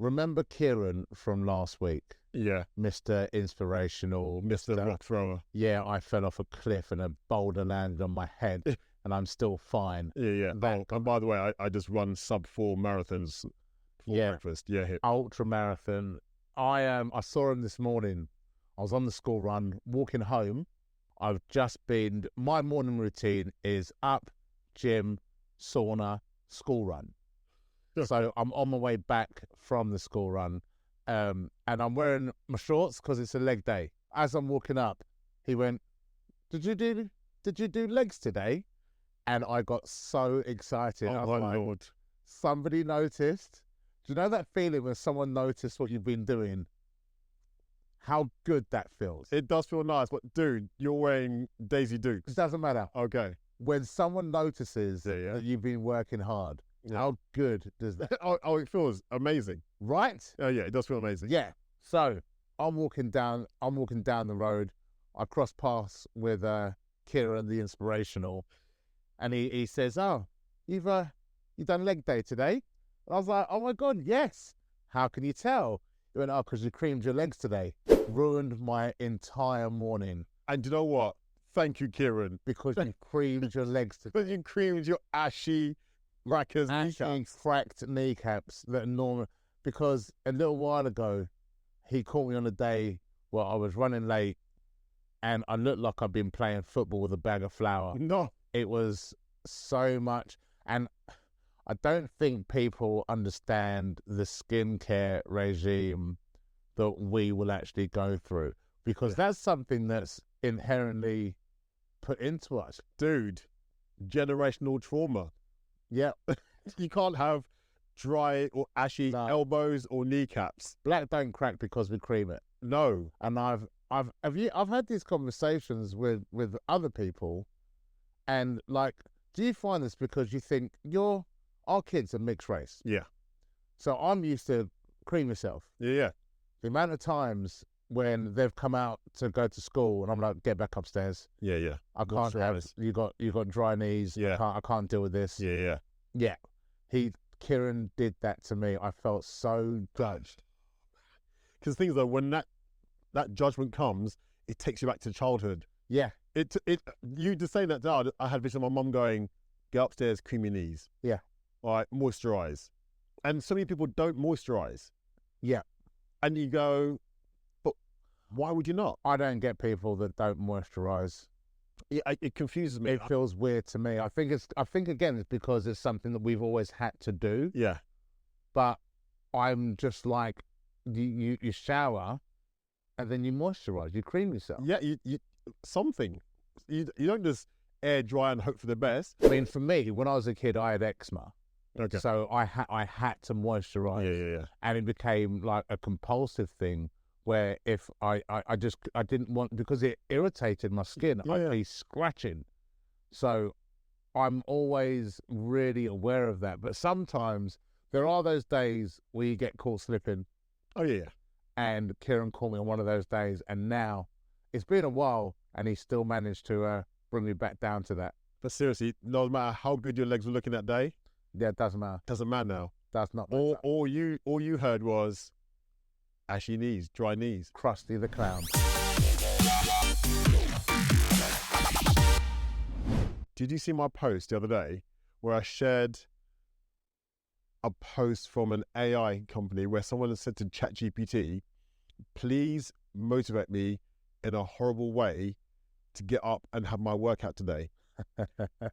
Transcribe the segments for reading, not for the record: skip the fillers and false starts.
remember Kieran from last week? Yeah. Mr. Inspirational. Mr. Rock Thrower. Yeah, I fell off a cliff and a boulder landed on my head and I'm still fine. Yeah. And by the way, I just run sub-4 marathons for breakfast. Yeah. Ultra marathon. I saw him this morning. I was on the school run, walking home. My morning routine is up, gym, sauna, school run. So I'm on my way back from the school run, and I'm wearing my shorts because it's a leg day. As I'm walking up, he went, Did you do legs today? And I got so excited. Oh my Lord. Somebody noticed. Do you know that feeling when someone noticed what you've been doing? How good that feels. It does feel nice, but dude, you're wearing Daisy Dukes. It doesn't matter. Okay. When someone notices that you've been working hard, how good does that? It feels amazing. Right? Oh yeah, it does feel amazing. Yeah. So I'm walking down the road. I cross paths with Kieran, the Inspirational, and he says, "Oh, you've done leg day today?" And I was like, "Oh my God, yes." How can you tell? He went, "Oh, because you creamed your legs today." Ruined my entire morning. And you know what? Thank you, Kieran. Because you creamed your legs today. Because you creamed your ashy cracked kneecaps that are normal. Because a little while ago, he caught me on a day where I was running late and I looked like I'd been playing football with a bag of flour. No. It was so much. And I don't think people understand the skincare regime that we will actually go through, because that's something that's inherently put into us. Dude, generational trauma. Yeah. You can't have dry or ashy elbows or kneecaps. Black don't crack because we cream it. No. And I've had these conversations with other people, and like, do you find this because you think our kids are mixed race? Yeah. So I'm used to cream yourself. Yeah. The amount of times when they've come out to go to school and I'm like, get back upstairs. Yeah. I can't have, you got dry knees. Yeah. I can't deal with this. Yeah. Kieran did that to me. I felt so judged. Because things though, when that judgment comes, it takes you back to childhood. Yeah. You just saying that now, I had vision of my mum going, get upstairs, cream your knees. Yeah. All right, moisturize. And so many people don't moisturize. Yeah. And you go, but why would you not? I don't get people that don't moisturize. It confuses me. It feels weird to me. I think again, it's because it's something that we've always had to do. Yeah. But I'm just like, you shower and then you moisturize, you cream yourself. Yeah, you something. You don't just air dry and hope for the best. I mean, for me, when I was a kid, I had eczema. Okay. So I had to moisturize. Yeah. And it became like a compulsive thing where if I didn't want, because it irritated my skin, I'd be scratching. So I'm always really aware of that. But sometimes there are those days where you get caught slipping. Oh, yeah. And Kieran called me on one of those days. And now it's been a while and he still managed to bring me back down to that. But seriously, no matter how good your legs were looking that day. Yeah, it doesn't matter. Doesn't matter now. Does not matter. All you heard was ashy knees, dry knees. Krusty the Clown. Did you see my post the other day where I shared a post from an AI company where someone had said to ChatGPT, please motivate me in a horrible way to get up and have my workout today?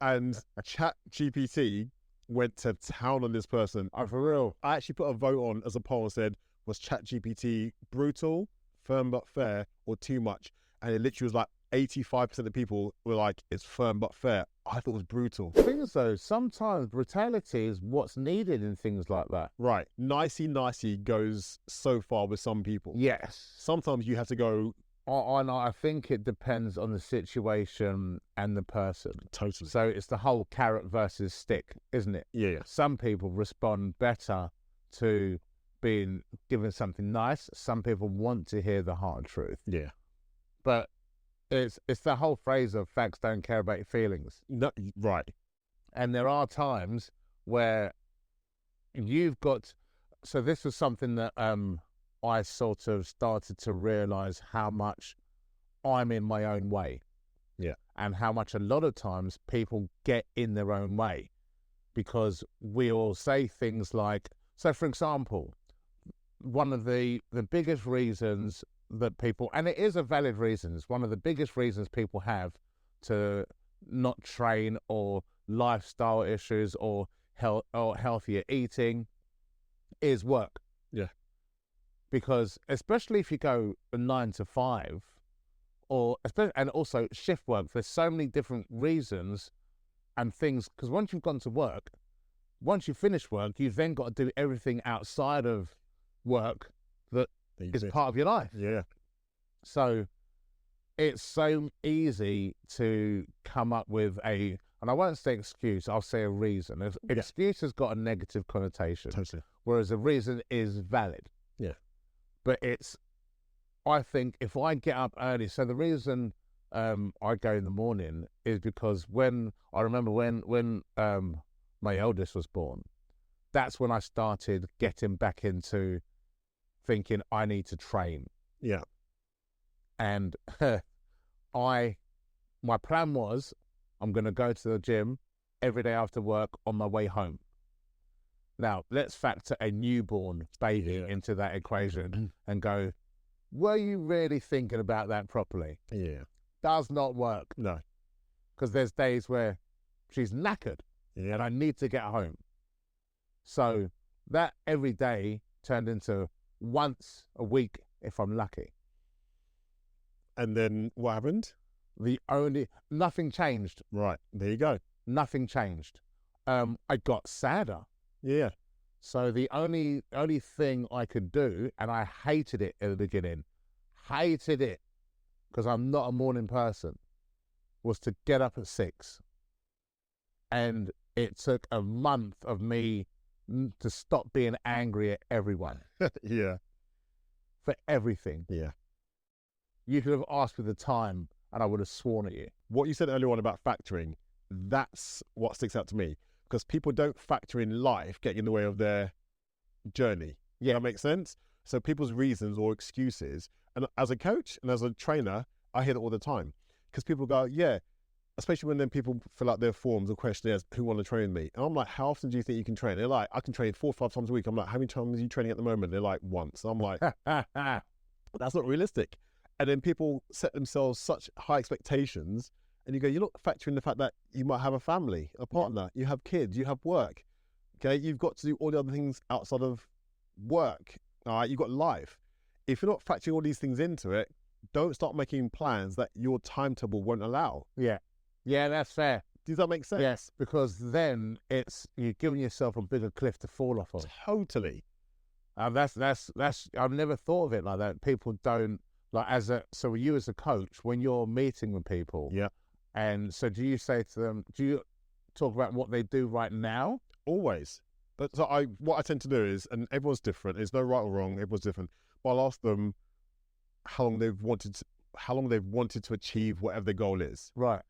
And ChatGPT went to town on this person. Oh, for real? I actually put a vote on as a poll and said, was ChatGPT brutal, firm but fair, or too much? And it literally was like 85% of people were like, it's firm but fair. I thought it was brutal. I think so. Sometimes brutality is what's needed in things like that. Right. Nicey goes so far with some people. Yes. Sometimes you have to go. I think it depends on the situation and the person. Totally. So it's the whole carrot versus stick, isn't it? Yeah. Some people respond better to being given something nice. Some people want to hear the hard truth. Yeah. But it's the whole phrase of facts don't care about your feelings. No, right. And there are times where you've got, so this was something that I sort of started to realize how much I'm in my own way. Yeah. And how much a lot of times people get in their own way because we all say things like, so for example, one of the biggest reasons that people, and it is a valid reason, it's one of the biggest reasons people have to not train, or lifestyle issues, or healthier eating, is work. Yeah. Because especially if you go 9 to 5, and also shift work, there's so many different reasons and things, because once you've gone to work, once you finish work, you've then got to do everything outside of work that is part of your life. Yeah. So it's so easy to come up with and I won't say excuse, I'll say a reason. Excuse has got a negative connotation. Totally. Whereas a reason is valid. Yeah. But I think if I get up early, so the reason I go in the morning is because when my eldest was born, that's when I started getting back into thinking I need to train. Yeah. And my plan was I'm going to go to the gym every day after work on my way home. Now, let's factor a newborn baby into that equation and go, were you really thinking about that properly? Yeah. Does not work. No. Because there's days where she's knackered and I need to get home. So that every day turned into once a week if I'm lucky. And then what happened? Nothing changed. Right. There you go. Nothing changed. I got sadder. Yeah. So the only thing I could do, and I hated it at the beginning, because I'm not a morning person, was to get up at 6. And it took a month of me to stop being angry at everyone. Yeah. For everything. Yeah. You could have asked me the time and I would have sworn at you. What you said earlier on about factoring, that's what sticks out to me. Because people don't factor in life getting in the way of their journey. Yeah. That makes sense? So people's reasons or excuses, and as a coach and as a trainer, I hear it all the time. Because people go, yeah, especially when then people fill out their forms or questionnaires, who want to train me? And I'm like, how often do you think you can train? They're like, I can train 4 or 5 times a week. I'm like, how many times are you training at the moment? They're like, once. I'm like, that's not realistic. And then people set themselves such high expectations, and you go, you're not factoring the fact that you might have a family, a partner, you have kids, you have work. Okay, you've got to do all the other things outside of work. All right, you've got life. If you're not factoring all these things into it, don't start making plans that your timetable won't allow. Yeah. Yeah, that's fair. Does that make sense? Yes, because then you're giving yourself a bigger cliff to fall off of. Totally. That's I've never thought of it like that. People don't so you as a coach, when you're meeting with people, yeah. And so do you say to them, do you talk about what they do right now? Always. But so what I tend to do is, and everyone's different, there's no right or wrong, everyone's different. But I'll ask them how long they've wanted to achieve whatever their goal is. Right.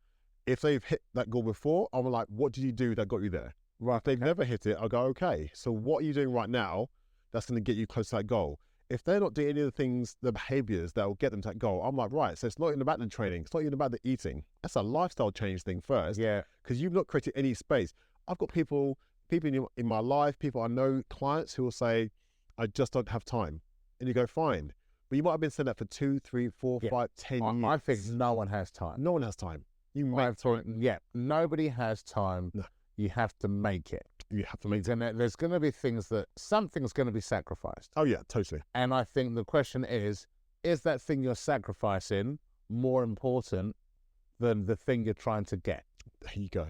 If they've hit that goal before, I'm like, what did you do that got you there? Right. If they've never hit it, I'll go, okay, so what are you doing right now that's going to get you close to that goal? If they're not doing any of the things, the behaviors that will get them to that goal, I'm like, right, so it's not even about the training, it's not even about the eating. That's a lifestyle change thing first. Yeah. Because you've not created any space. I've got people in my life, people I know, clients who will say, I just don't have time. And you go, fine. But you might have been saying that for 2, 3, 4, 5, 10 years. I think no one has time. No one has time. You make time. Yeah, nobody has time. No. You have to make it. You have to make it. There's going to be something's going to be sacrificed. Oh yeah, totally. And I think the question is that thing you're sacrificing more important than the thing you're trying to get? There you go.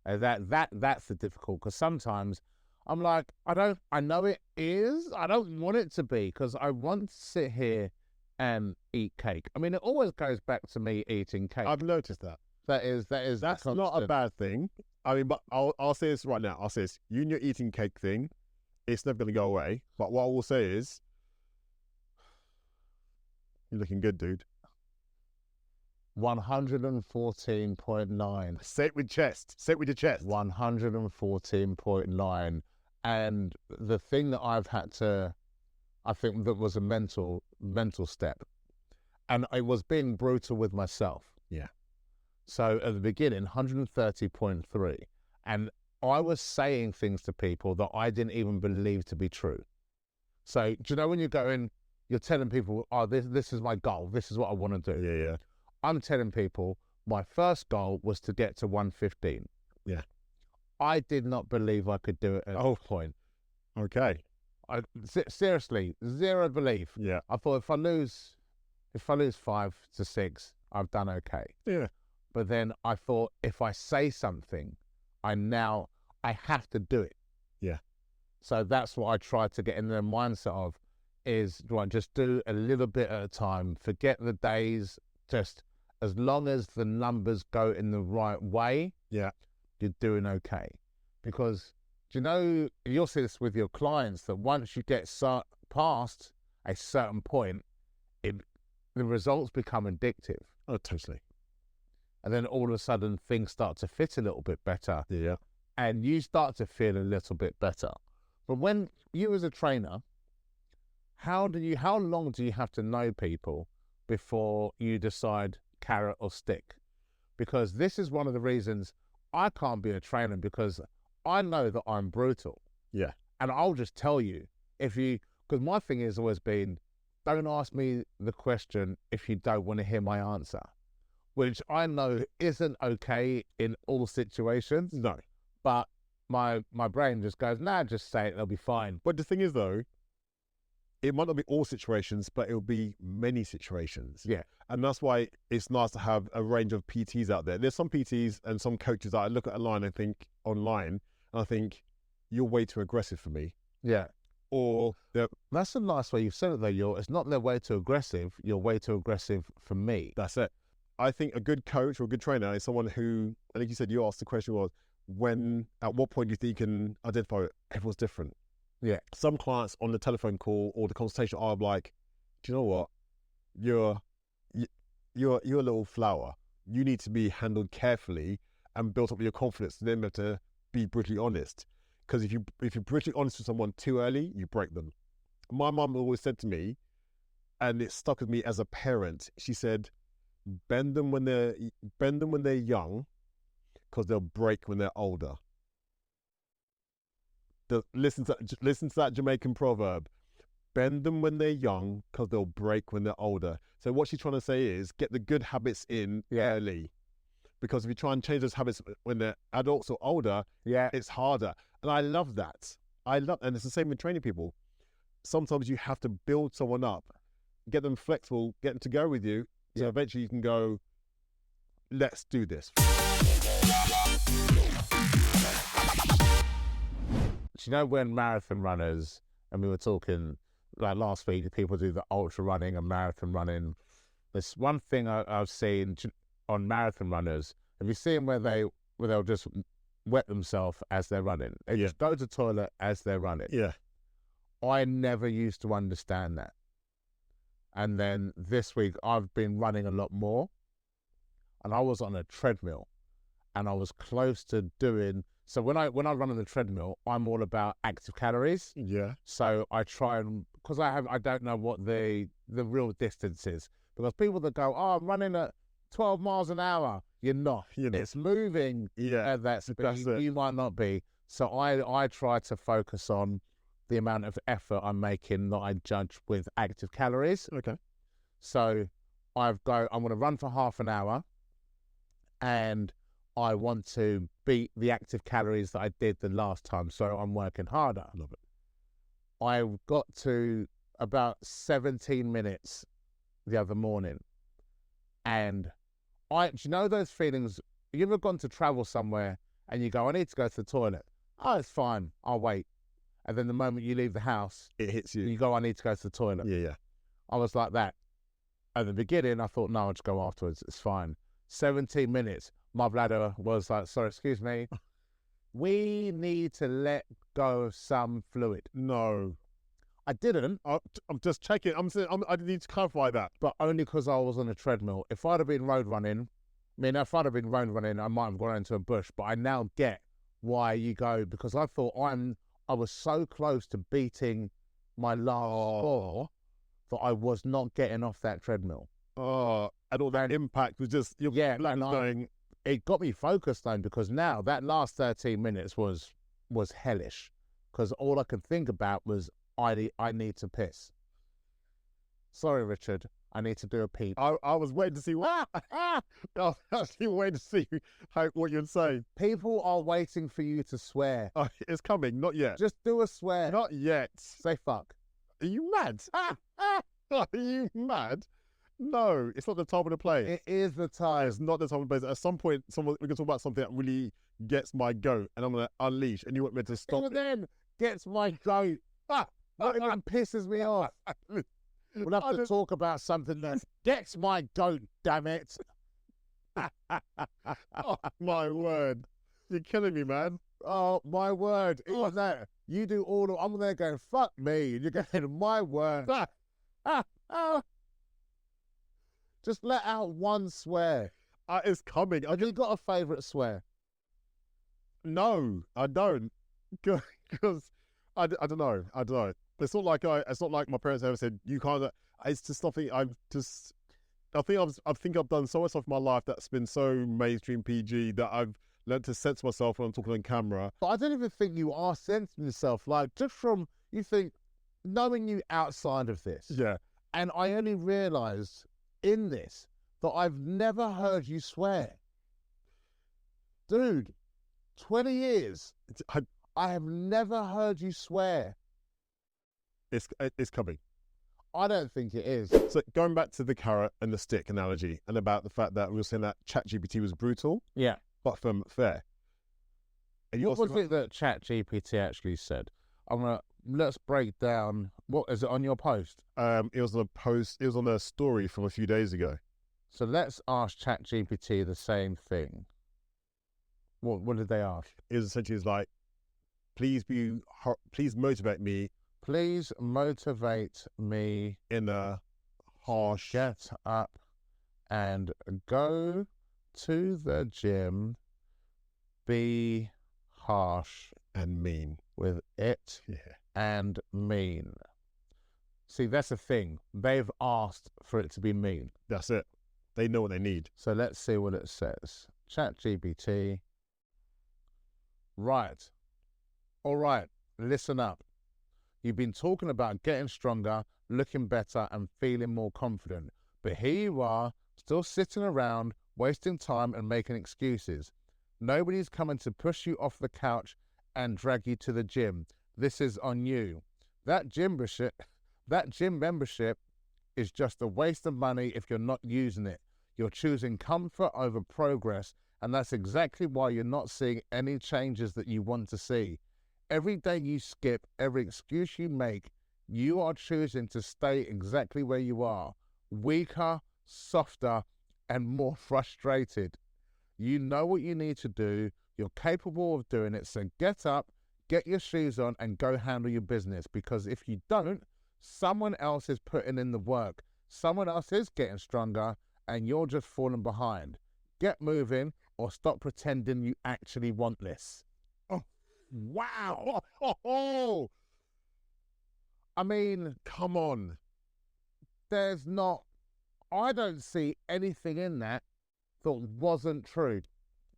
That's the difficult, because sometimes I'm like, I know it is. I don't want it to be, because I want to sit here and eat cake. I mean, it always goes back to me eating cake. I've noticed that. That's not a bad thing. I mean, but I'll say this right now. I'll say this. You and your eating cake thing, it's never going to go away. But what I will say is, you're looking good, dude. 114.9. Say it with chest. Say it with your chest. 114.9. And the thing that I've had to, I think that was a mental step. And I was being brutal with myself. Yeah. So at the beginning, 130.3. And I was saying things to people that I didn't even believe to be true. So do you know when you're going, you're telling people, oh, this is my goal. This is what I want to do. Yeah. I'm telling people my first goal was to get to 115. Yeah. I did not believe I could do it at that point. Okay. Seriously, zero belief. Yeah. I thought if I lose 5 to 6, I've done okay. Yeah. But then I thought if I say something, I have to do it. Yeah. So that's what I tried to get in the mindset of is just do a little bit at a time. Forget the days. Just as long as the numbers go in the right way, yeah, you're doing okay. Because you'll see this with your clients that once you get past a certain point, the results become addictive. Oh, totally. And then all of a sudden things start to fit a little bit better. Yeah. And you start to feel a little bit better. But when you as a trainer, how long do you have to know people before you decide carrot or stick? Because this is one of the reasons I can't be a trainer, because I know that I'm brutal. Yeah. And I'll just tell you, because my thing has always been, don't ask me the question if you don't want to hear my answer, which I know isn't okay in all situations. No. But my brain just goes, nah, just say it, it'll be fine. But the thing is, though, it might not be all situations, but it'll be many situations. Yeah. And that's why it's nice to have a range of PTs out there. There's some PTs and some coaches that I look at online and I think, you're way too aggressive for me. Yeah. Or that's a nice way you've said it, though. It's not they're way too aggressive, you're way too aggressive for me. That's it. I think a good coach or a good trainer is someone who, I think you said, you asked the question was, at what point do you think you can identify it? Everyone's different. Yeah. Some clients on the telephone call or the consultation are like, do you know what? You're a little flower. You need to be handled carefully and built up your confidence to then be able to be brutally honest. Because if you're brutally honest with someone too early, you break them. My mum always said to me, and it stuck with me as a parent, she said, bend them when they're young, because they'll break when they're older. Listen to that Jamaican proverb. Bend them when they're young, because they'll break when they're older. So what she's trying to say is get the good habits in early. Because if you try and change those habits when they're adults or older, it's harder. And I love that. And it's the same with training people. Sometimes you have to build someone up, get them flexible, get them to go with you, so eventually you can go, let's do this. Do you know when marathon runners, and we were talking like last week, people do the ultra running and marathon running. There's one thing I've seen on marathon runners. Have you seen where they'll just wet themselves as they're running? They just go to the toilet as they're running. Yeah. I never used to understand that. And then this week I've been running a lot more, and I was on a treadmill, and I was close to doing. So when I run on the treadmill, I'm all about active calories. Yeah. So I try and, because I don't know what the real distance is, because people that go, oh, I'm running at 12 miles an hour. You're not. It's moving at that speed. You might not be. So I try to focus on the amount of effort I'm making that I judge with active calories. Okay. So I'm going to run for half an hour, and I want to beat the active calories that I did the last time. So I'm working harder. Love it. I got to about 17 minutes the other morning, and do you know those feelings? You ever gone to travel somewhere and you go, I need to go to the toilet. Oh, it's fine. I'll wait. And then the moment you leave the house, it hits you. You go, I need to go to the toilet. Yeah. I was like that. At the beginning, I thought, no, I'll just go afterwards. It's fine. 17 minutes. My bladder was like, sorry, excuse me. We need to let go of some fluid. No. I didn't. I'm just checking. I need to clarify that. But only because I was on a treadmill. If I'd have been road running, I might have gone into a bush. But I now get why you go, because I thought I'm I was so close to beating my last score that I was not getting off that treadmill. Oh, and all that impact was just going. It got me focused then, because now that last 13 minutes was hellish, because all I could think about was I need to piss. Sorry, Richard, I need to do a pee. I was waiting to see what. I was actually waiting to see what you'd say. People are waiting for you to swear. It's coming, not yet. Just do a swear. Not yet. Say fuck. Are you mad? Are you mad? No, it's not the time of the play. It is the time. It's not the time of the play. At some point, we can talk about something that really gets my goat, and I'm going to unleash, and you want me to stop it. Then gets my goat. What even pisses me off? We'll have to talk about something that gets my goat, damn it. Oh, my word. You're killing me, man. Oh, my word. Even that. You do all the... I'm there going, fuck me. And you're going, my word. Just let out one swear. It's coming. Have you got a favourite swear? No, I don't. Because I don't know. I don't know. It's not like my parents ever said you can't. It's just something I think I've done so much of my life that's been so mainstream PG that I've learned to censor myself when I'm talking on camera. But I don't even think you are censoring yourself. Like, just from, you think, knowing you outside of this. Yeah. And I only realised in this that I've never heard you swear. Dude, 20 years. I have never heard you swear. It's coming. I don't think it is. So going back to the carrot and the stick analogy, and about the fact that we were saying that ChatGPT was brutal, yeah, but fair. And what was it that ChatGPT actually said? Let's break down. What is it on your post? It was on a post. It was on a story from a few days ago. So let's ask ChatGPT the same thing. What did they ask? It was essentially like, please motivate me. Please motivate me in a harsh. Get up and go to the gym. Be harsh and mean with it. Yeah. And mean. See, that's the thing. They've asked for it to be mean. That's it. They know what they need. So let's see what it says. ChatGPT. Right. All right. Listen up. You've been talking about getting stronger, looking better, and feeling more confident. But here you are, still sitting around, wasting time and making excuses. Nobody's coming to push you off the couch and drag you to the gym. This is on you. That gym membership is just a waste of money if you're not using it. You're choosing comfort over progress, and that's exactly why you're not seeing any changes that you want to see. Every day you skip, every excuse you make, you are choosing to stay exactly where you are, weaker, softer, and more frustrated. You know what you need to do. You're capable of doing it. So get up, get your shoes on, and go handle your business. Because if you don't, someone else is putting in the work. Someone else is getting stronger, and you're just falling behind. Get moving, or stop pretending you actually want this. Wow. I mean, come on. I don't see anything in that wasn't true.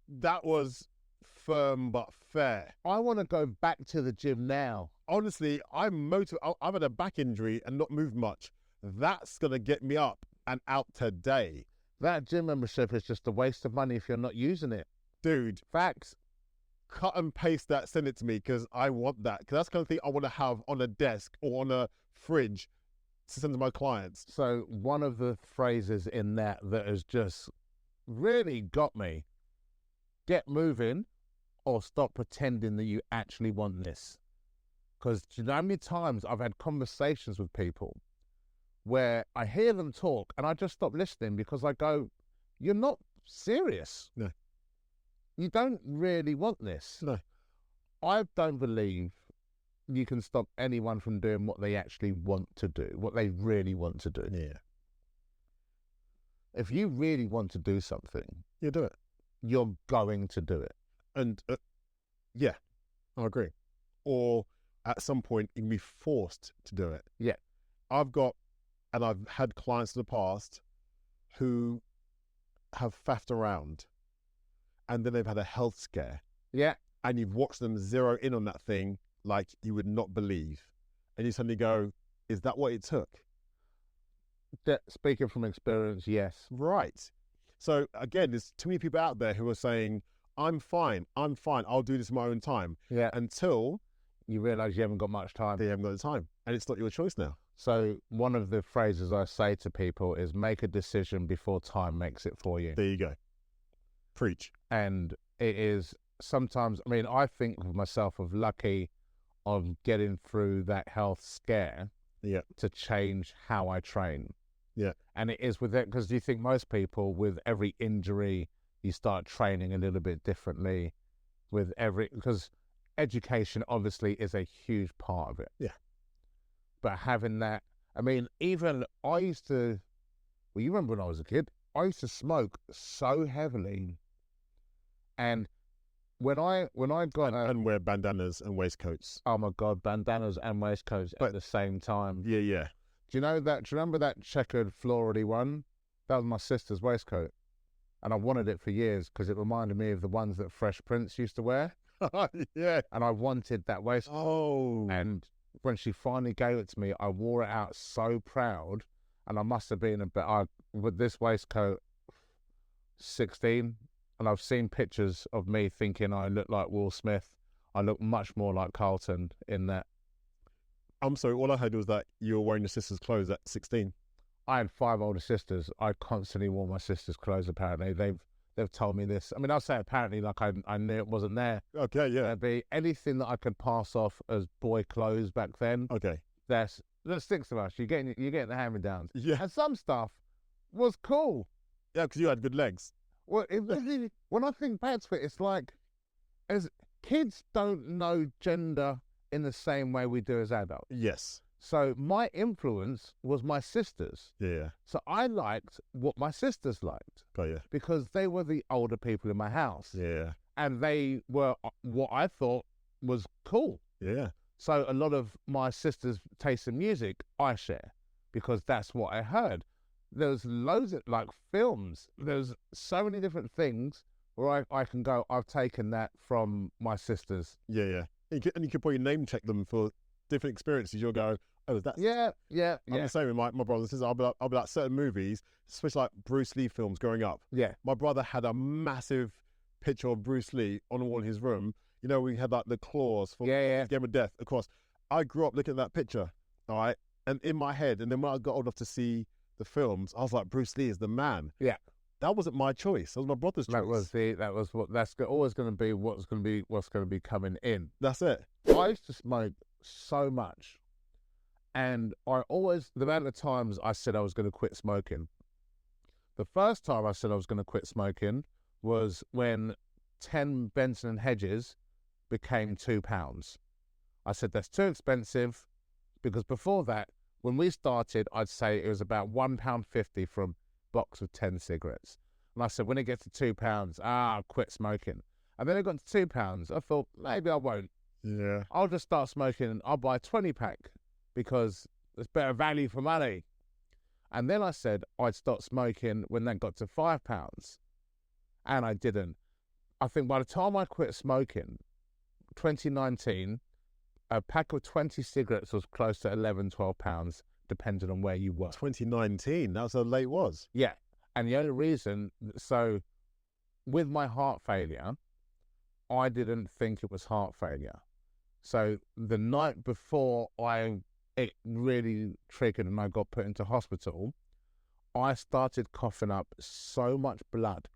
That was firm but fair. I want to go back to the gym now. Honestly, I've had a back injury and not moved much. That's going to get me up and out today. That gym membership is just a waste of money if you're not using it. Dude. Facts. Cut and paste that, send it to me, because I want that. Because that's the kind of thing I want to have on a desk or on a fridge to send to my clients. So one of the phrases in that has just really got me: get moving or stop pretending that you actually want this. Because do you know how many times I've had conversations with people where I hear them talk and I just stop listening because I go, you're not serious. No. You don't really want this. No. I don't believe you can stop anyone from doing what they actually want to do, what they really want to do. Yeah. If you really want to do something, you do it. You're going to do it. And yeah, I agree. Or at some point you can be forced to do it. Yeah. I've had clients in the past who have faffed around and then they've had a health scare. Yeah. And you've watched them zero in on that thing like you would not believe. And you suddenly go, is that what it took? Speaking from experience, yes. Right. So again, there's too many people out there who are saying, I'm fine, I'll do this in my own time. Yeah. Until you realise you haven't got much time. they haven't got the time. And it's not your choice now. So one of the phrases I say to people is make a decision before time makes it for you. There you go. Preach. And it is sometimes, I mean, I think of myself of lucky of getting through that health scare to change how I train. Yeah. And it is with it, because you think most people with every injury, you start training a little bit differently because education obviously is a huge part of it. Yeah. But having that, I mean, even I used to, well, you remember when I was a kid, I used to smoke so heavily. And when I got and wear bandanas and waistcoats. Oh my God, bandanas and waistcoats at the same time. Yeah, yeah. Do you remember that checkered florally one? That was my sister's waistcoat. And I wanted it for years because it reminded me of the ones that Fresh Prince used to wear. Yeah. And I wanted that waistcoat. Oh. And when she finally gave it to me, I wore it out so proud. And I must have been with this waistcoat, 16. And I've seen pictures of me thinking I look like Will Smith. I look much more like Carlton in that. I'm sorry, all I heard was that you were wearing your sister's clothes at 16. I had 5 older sisters. I constantly wore my sister's clothes, apparently. They've told me this. I mean, I'll say apparently like I knew it wasn't there. Okay, yeah. There'd be anything that I could pass off as boy clothes back then. Okay. There's 6 of us. You're getting the hand-me-downs. Yeah. And some stuff was cool. Yeah, because you had good legs. Well, when I think back to it, it's like, as kids don't know gender in the same way we do as adults. Yes. So my influence was my sisters. Yeah. So I liked what my sisters liked. Got you. Because they were the older people in my house. Yeah. And they were what I thought was cool. Yeah. So a lot of my sisters' taste in music, I share. Because that's what I heard. There's loads of, like, films. There's so many different things where I can go, I've taken that from my sisters. Yeah, yeah. And you could probably name check them for different experiences. You'll go, oh, that's... Yeah. I'm the same with my brothers and sisters. I'll be like certain movies, especially like Bruce Lee films growing up. Yeah. My brother had a massive picture of Bruce Lee on the wall in his room. You know, we had like the claws for Game of Death. Of course, I grew up looking at that picture, all right? And in my head, and then when I got old enough to see the films, I was like, Bruce Lee is the man. Yeah. That wasn't my choice. That was my brother's choice. That's always going to be what's going to be coming in. That's it. I used to smoke so much, and the amount of times I said I was going to quit smoking. The first time I said I was going to quit smoking was when 10 Benson and Hedges became £2. I said that's too expensive, because before that, when we started, I'd say it was about £1.50 for a box of 10 cigarettes. And I said, when it gets to £2, I'll quit smoking. And then it got to £2. I thought, maybe I won't. Yeah. I'll just start smoking and I'll buy a 20-pack because it's better value for money. And then I said I'd stop smoking when that got to £5. And I didn't. I think by the time I quit smoking, 2019, a pack of 20 cigarettes was close to £11-12, depending on where you were. 2019, that's how late it was. Yeah. And the only reason, so with my heart failure, I didn't think it was heart failure. So the night before it really triggered and I got put into hospital, I started coughing up so much blood.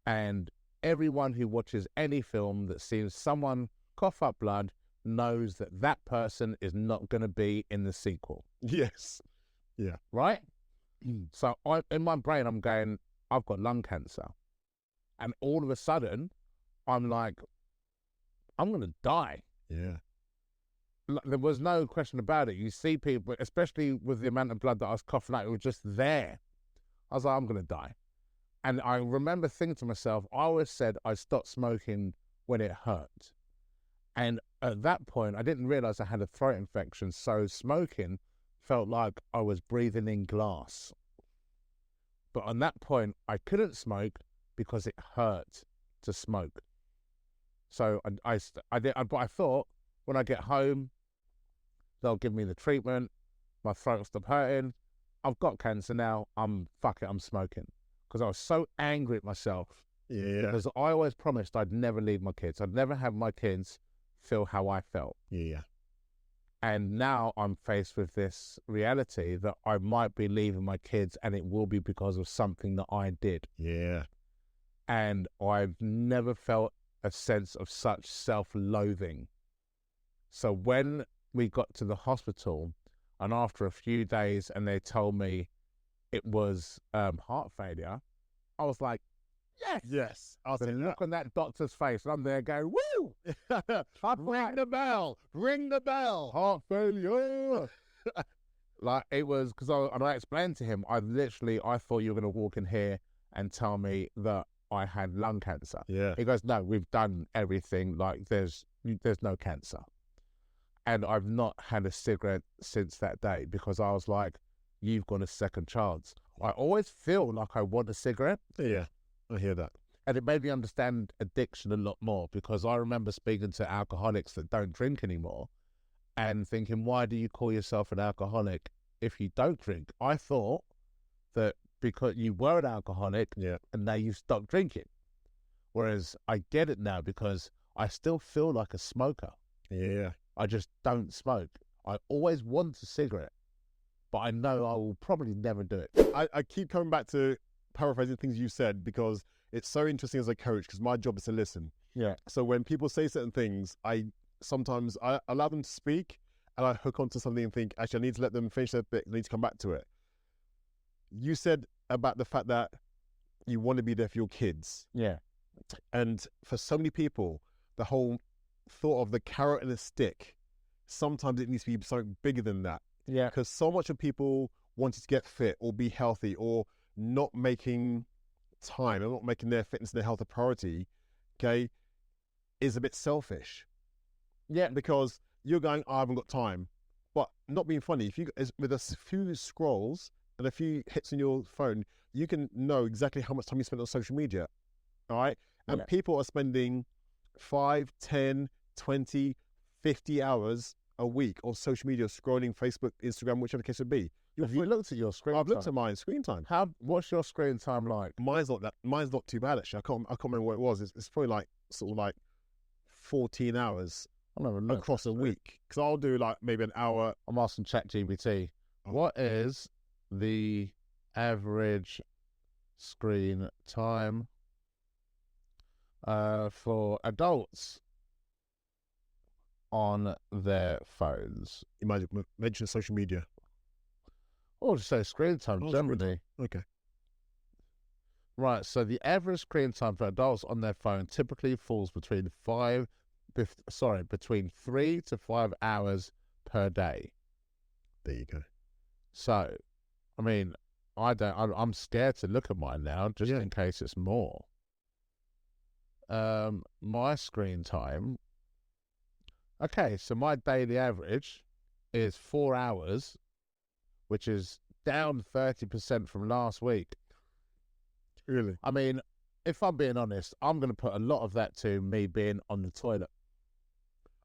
And everyone who watches any film that sees someone cough up blood knows that that person is not going to be in the sequel. Yes. Yeah. Right? So in my brain, I'm going, I've got lung cancer. And all of a sudden, I'm like, I'm going to die. Yeah. There was no question about it. You see people, especially with the amount of blood that I was coughing out, it was just there. I was like, I'm going to die. And I remember thinking to myself, I always said I'd stop smoking when it hurt. And at that point, I didn't realize I had a throat infection. So smoking felt like I was breathing in glass. But on that point, I couldn't smoke because it hurt to smoke. So but I thought when I get home, they'll give me the treatment. My throat will stop hurting. I've got cancer now. I'm smoking. Because I was so angry at myself. Yeah. Because I always promised I'd never leave my kids. I'd never have my kids feel how I felt. Yeah. And now I'm faced with this reality that I might be leaving my kids and it will be because of something that I did. Yeah. And I've never felt a sense of such self-loathing. So when we got to the hospital and after a few days and they told me it was heart failure, I was like, yes. Yes. I was The saying, look on that doctor's face, and I'm there going, woo! ring the bell. Ring the bell. Heart failure. Like it was, because I explained to him, I thought you were going to walk in here and tell me that I had lung cancer. Yeah. He goes, no, we've done everything. Like there's no cancer. And I've not had a cigarette since that day because I was like, you've got a second chance. I always feel like I want a cigarette. Yeah. I hear that. And it made me understand addiction a lot more because I remember speaking to alcoholics that don't drink anymore and thinking, why do you call yourself an alcoholic if you don't drink? I thought that because you were an alcoholic and now you've stopped drinking. Whereas I get it now because I still feel like a smoker. Yeah. I just don't smoke. I always want a cigarette, but I know I will probably never do it. I keep coming back to paraphrasing things you said because it's so interesting as a coach because my job is to listen. Yeah. So when people say certain things, I allow them to speak and I hook onto something and think, actually, I need to let them finish their bit. I need to come back to it. You said about the fact that you want to be there for your kids. Yeah. And for so many people, the whole thought of the carrot and the stick, sometimes it needs to be something bigger than that. Yeah. Because so much of people wanting to get fit or be healthy or not making time and not making their fitness and their health a priority, okay, is a bit selfish. Yeah. Because you're going, I haven't got time. But not being funny, if you with a few scrolls and a few hits on your phone, you can know exactly how much time you spend on social media. All right? And people are spending 5, 10, 20, 50 hours a week on social media, scrolling Facebook, Instagram, whichever the case would be. Have you looked at your screen time? I've looked at my screen time. What's your screen time like? Mine's not too bad actually. I can't remember what it was. It's probably like sort of like 14 hours across a week. Because I'll do like maybe an hour. I'm asking ChatGPT. What is the average screen time for adults on their phones? You mention social media. Or just say screen time generally. Okay. Right, so the average screen time for adults on their phone typically falls between 3 to 5 hours per day. There you go. So, I mean, I'm scared to look at mine now just in case it's more. My screen time. Okay, so my daily average is 4 hours, which is down 30% from last week. Really? I mean, if I'm being honest, I'm going to put a lot of that to me being on the toilet.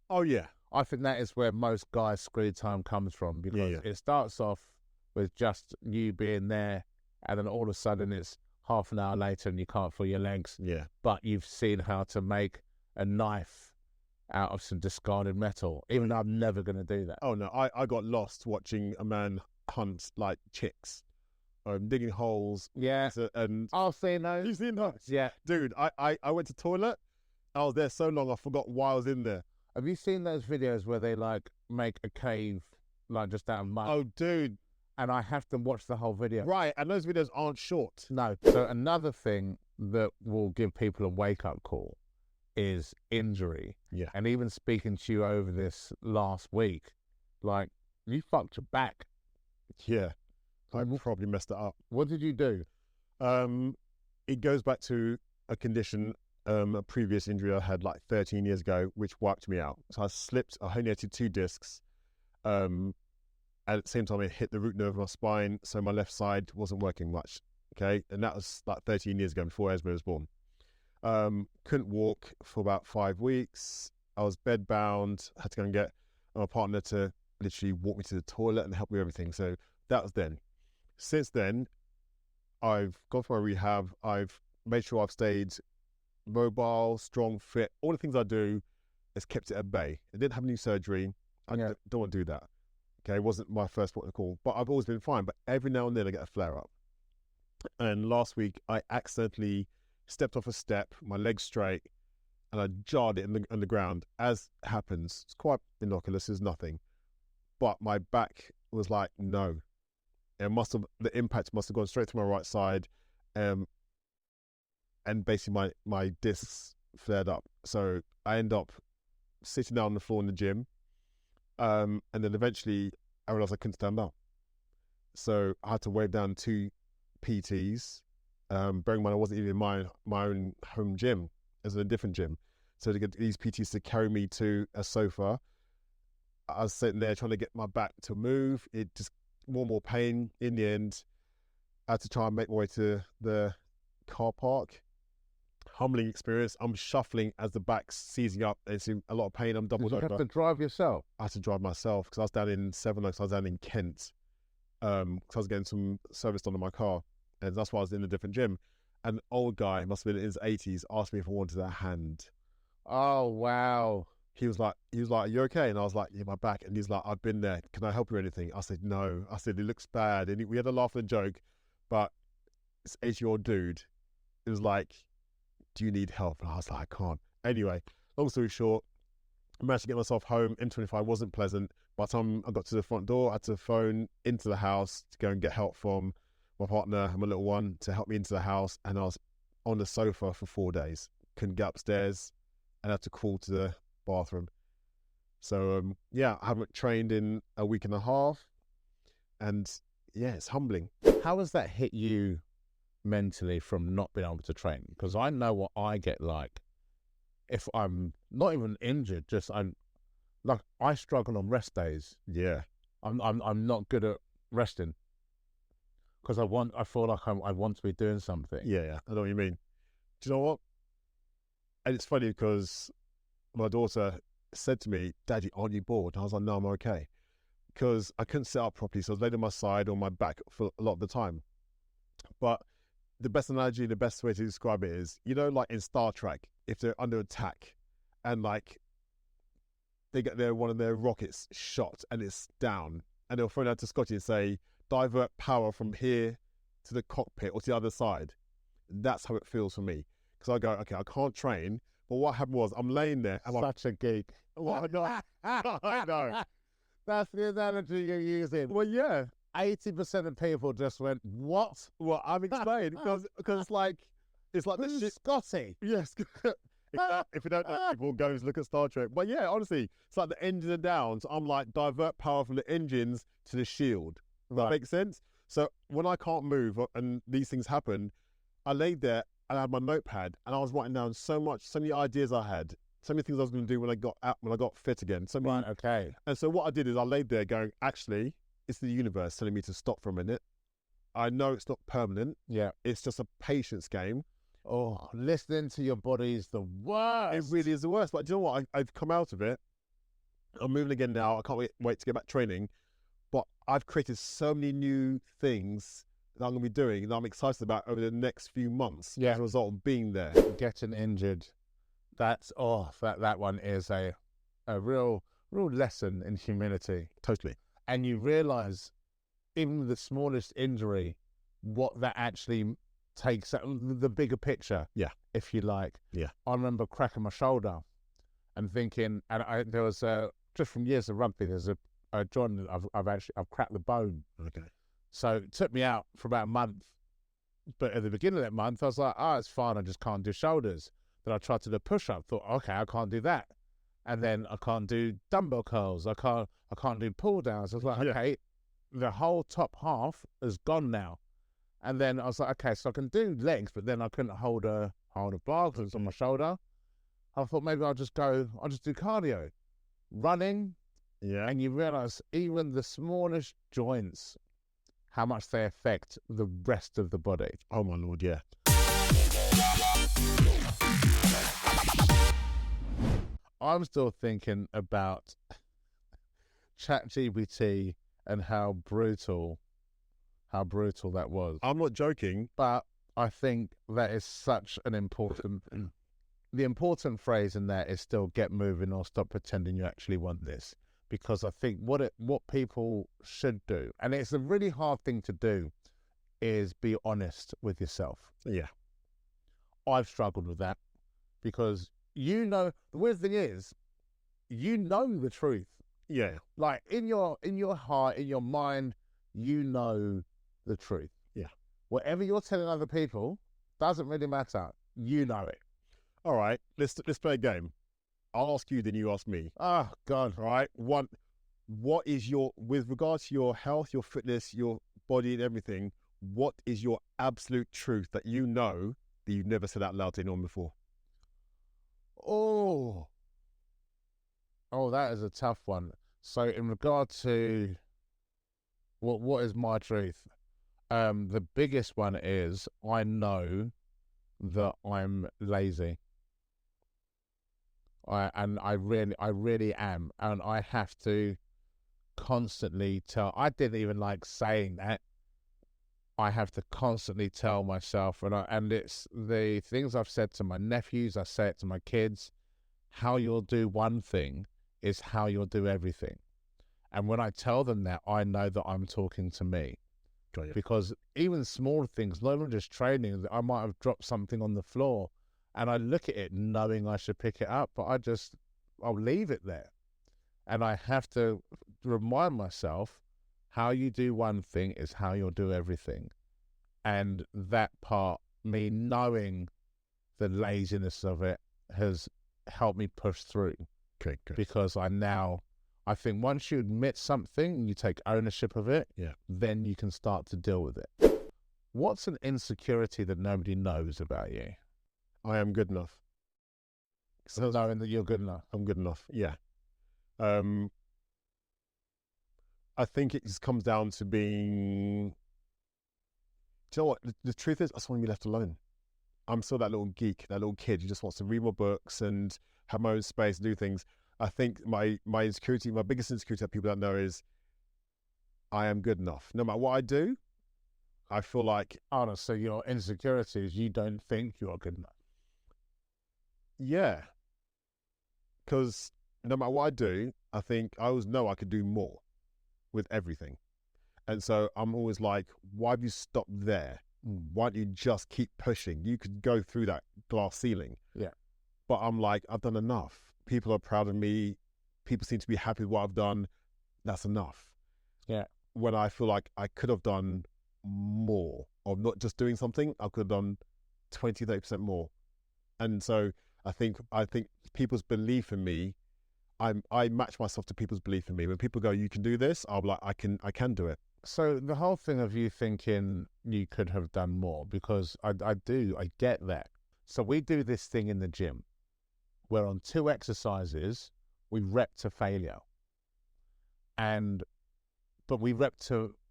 Oh, yeah. I think that is where most guys' screen time comes from because it starts off with just you being there and then all of a sudden it's half an hour later and you can't feel your legs. Yeah. But you've seen how to make a knife out of some discarded metal, even though I'm never going to do that. Oh, no. I got lost watching a man hunt like chicks. Digging holes. Yeah. And I've seen those. You've seen those? Yeah. Dude, I went to toilet. I was there so long I forgot why I was in there. Have you seen those videos where they like make a cave like just out of mud? Oh, dude. And I have to watch the whole video. Right, and those videos aren't short. No. So another thing that will give people a wake-up call is injury. Yeah. And even speaking to you over this last week, like, you fucked your back. Yeah. I probably messed it up. What did you do? It goes back to a condition a previous injury I had like 13 years ago, which wiped me out. So I slipped, I herniated 2 discs. And at the same time, it hit the root nerve of my spine. So my left side wasn't working much. Okay. And that was like 13 years ago before Esme was born. Couldn't walk for about 5 weeks. I was bedbound, had to go and get my partner to literally walk me to the toilet and help me with everything. So that was then. Since then, I've gone for my rehab. I've made sure I've stayed mobile, strong, fit. All the things I do has kept it at bay. I didn't have any surgery. I don't want to do that. Okay, it wasn't my first port of call, but I've always been fine. But every now and then I get a flare up. And last week I accidentally stepped off a step, my legs straight, and I jarred it on the ground. As happens, it's quite innocuous, there's nothing. But my back was like, no. The impact must have gone straight to my right side. And basically my discs flared up. So I end up sitting down on the floor in the gym. And then eventually I realized I couldn't stand up. So I had to wave down 2 PTs. Bearing in mind I wasn't even in my own home gym. It was in a different gym. So to get these PTs to carry me to a sofa, I was sitting there trying to get my back to move. It just more and more pain. In the end, I had to try and make my way to the car park. Humbling experience. I'm shuffling as the back's seizing up. It's in a lot of pain. I'm doubled over. Did you have to drive yourself? I had to drive myself because I was down in Sevenoaks. I was down in Kent. Because I was getting some service done on my car. And that's why I was in a different gym. An old guy, must have been in his 80s, asked me if I wanted a hand. Oh, wow. He was like, are you okay? And I was like, yeah, my back. And he's like, I've been there. Can I help you or anything? I said, no. I said, it looks bad. And we had a laugh and a joke, but this 80-year-old dude, it was like, do you need help? And I was like, I can't. Anyway, long story short, I managed to get myself home. M25 wasn't pleasant. By the time I got to the front door, I had to phone into the house to go and get help from my partner and my little one to help me into the house. And I was on the sofa for 4 days. Couldn't get upstairs and had to crawl to the bathroom. So, I haven't trained in a week and a half. And yeah, it's humbling. How has that hit you mentally from not being able to train? Because I know what I get like if I'm not even injured, just I struggle on rest days. Yeah. I'm not good at resting because I feel like I want to be doing something. Yeah, I know what you mean. Do you know what? And it's funny because my daughter said to me, Daddy, aren't you bored? And I was like, no, I'm okay. Because I couldn't sit up properly, so I was laid on my side or my back for a lot of the time. But the best analogy, the best way to describe it is, like in Star Trek, if they're under attack and like they get one of their rockets shot and it's down, and they'll phone out to Scotty and say, divert power from here to the cockpit or to the other side. That's how it feels for me. Because I go, okay, I can't train. But what happened was I'm laying there. And Such a geek. Well, I know. That's the analogy you're using. Well, yeah. 80% of people just went, what? Well, I'm explaining because it's like this shit. Scotty. Yes. If you don't know, people go and look at Star Trek. But yeah, honestly, it's like the engines are down. So I'm like, divert power from the engines to the shield. That makes sense? So when I can't move and these things happen, I laid there and I had my notepad and I was writing down so many ideas I had, so many things I was going to do when I got fit again. Right, okay. And so what I did is I laid there going, actually, it's the universe telling me to stop for a minute. I know it's not permanent. Yeah. It's just a patience game. Oh, listening to your body is the worst. It really is the worst. But do you know what? I've come out of it. I'm moving again now. I can't wait to get back training. But I've created so many new things that I'm going to be doing and I'm excited about over the next few months as a result of being there. Getting injured. That one is a real lesson in humility. Totally. And you realise, even with the smallest injury, what that actually takes, the bigger picture, if you like. Yeah. I remember cracking my shoulder and thinking, and there was, just from years of rugby, there's a joint I've cracked the bone. Okay. So it took me out for about a month. But at the beginning of that month, I was like, it's fine, I just can't do shoulders. Then I tried to do push-up, thought, okay, I can't do that. And then I can't do dumbbell curls. I can't do pull downs. I was like, okay, the whole top half is gone now. And then I was like, okay, so I can do legs, but then I couldn't hold a hold a bar because it's on my shoulder. I thought maybe I'll just do cardio, running, Yeah. and you realize even the smallest joints, how much they affect the rest of the body. Oh my Lord, yeah. I'm still thinking about ChatGPT and how brutal that was. I'm not joking. But I think that is such an important, the important phrase in that is still get moving or stop pretending you actually want this. Because I think what people should do, and it's a really hard thing to do, is be honest with yourself. Yeah. I've struggled with that because the weird thing is, you know the truth. Yeah. Like in your heart, in your mind, you know the truth. Yeah. Whatever you're telling other people doesn't really matter. You know it. All right. Let's play a game. I'll ask you, then you ask me. Oh God. All right. What is with regards to your health, your fitness, your body and everything, what is your absolute truth that you know that you've never said out loud to anyone before? Oh, that is a tough one. So in regard to what is my truth? The biggest one is I know that I'm lazy. I really am, and I have to constantly tell. I didn't even like saying that. I have to constantly tell myself, and it's the things I've said to my nephews. I say it to my kids. How you'll do one thing is how you'll do everything. And when I tell them that, I know that I'm talking to me. Got you. Because even small things, not even just training, I might have dropped something on the floor and I look at it knowing I should pick it up, but I'll leave it there. And I have to remind myself, how you do one thing is how you'll do everything. And that part, me knowing the laziness of it, has helped me push through. Okay, good. Because I think once you admit something and you take ownership of it, then you can start to deal with it. What's an insecurity that nobody knows about you? I am good enough. So knowing that you're good enough. I'm good enough. Yeah. I think it just comes down to being. Do you know what? The truth is, I just want to be left alone. I'm still that little geek, that little kid who just wants to read more books and have my own space, do things. I think my insecurity, my biggest insecurity that people don't know is I am good enough. No matter what I do, I feel like. Oh, no, so your insecurity is you don't think you're good enough. Yeah. Because no matter what I do, I think I always know I could do more with everything. And so I'm always like, why have you stopped there? Why don't you just keep pushing? You could go through that glass ceiling. Yeah. But I'm like, I've done enough. People are proud of me. People seem to be happy with what I've done. That's enough. Yeah. When I feel like I could have done more, or not just doing something, I could have done 20, 30% more. And so I think people's belief in me, I match myself to people's belief in me. When people go, you can do this, I'll be like, I can do it. So the whole thing of you thinking you could have done more, because I get that. So we do this thing in the gym where on 2 exercises, we rep to failure. But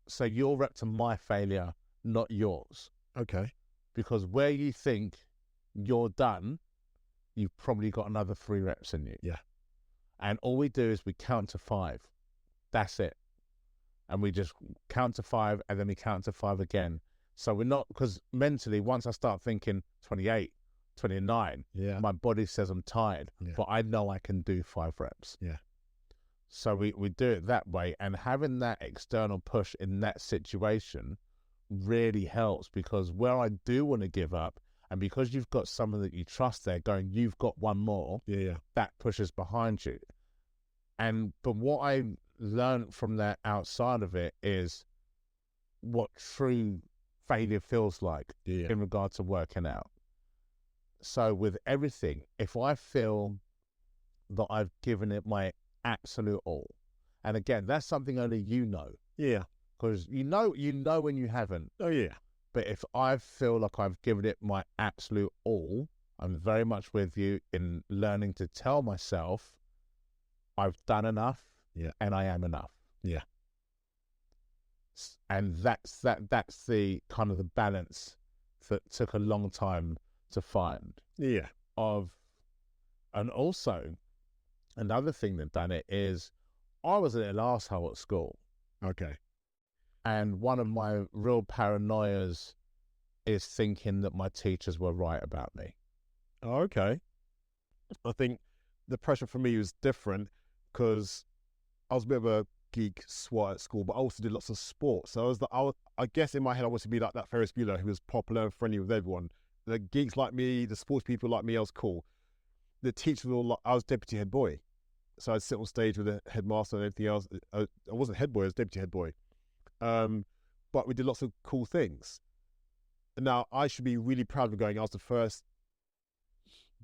so you'll rep to my failure, not yours. Okay. Because where you think you're done, you've probably got another 3 reps in you. Yeah. And all we do is we count to 5. That's it. And we just count to 5 and then we count to 5 again. So we're not, because mentally, once I start thinking 28, 29, my body says I'm tired, but I know I can do 5 reps. Yeah. So we do it that way. And having that external push in that situation really helps, because where I do want to give up, and because you've got someone that you trust there going, you've got one more, that pushes behind you. But what I learned from that outside of it is what true failure feels like in regard to working out. So with everything, if I feel that I've given it my absolute all, and again, that's something only you know. Yeah. Because you know when you haven't. Oh, yeah. But if I feel like I've given it my absolute all, I'm very much with you in learning to tell myself I've done enough, Yeah. and I am enough. Yeah. And that's the kind of the balance that took a long time to find. Yeah. And also another thing that done it is I was a little arsehole at school. Okay. And one of my real paranoias is thinking that my teachers were right about me. Oh, okay. I think the pressure for me was different because I was a bit of a geek swat at school, but I also did lots of sports. So I guess in my head, I wanted to be like that Ferris Bueller who was popular and friendly with everyone. The geeks like me, the sports people like me, I was cool. The teachers were all like, I was deputy head boy. So I'd sit on stage with the headmaster and everything else. I wasn't head boy, I was deputy head boy. But we did lots of cool things. Now, I should be really proud of going, I was the first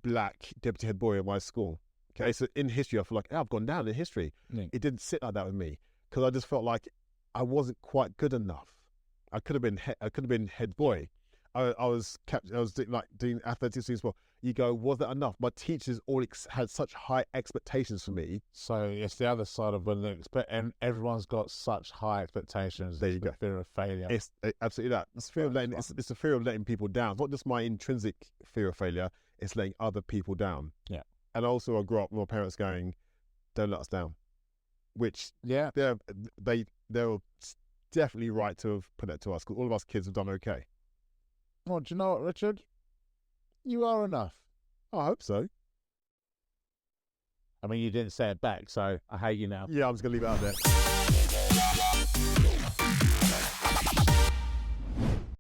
black deputy head boy at my school. Okay, so in history, I feel like I've gone down in history. Yeah. It didn't sit like that with me because I just felt like I wasn't quite good enough. I could have been head boy. I was doing athletics as well. You go, was that enough? My teachers all had such high expectations for me. So it's the other side of when and everyone's got such high expectations. There you go. Fear of failure. It's absolutely that. It's fear of letting. It's the fear of letting people down. It's not just my intrinsic fear of failure. It's letting other people down. Yeah. And also, I grew up with my parents going, "Don't let us down," which Yeah, they were definitely right to have put that to us because all of us kids have done okay. Well, do you know what, Richard? You are enough. I hope so. I mean, you didn't say it back, so I hate you now. Yeah, I'm just gonna leave it out there.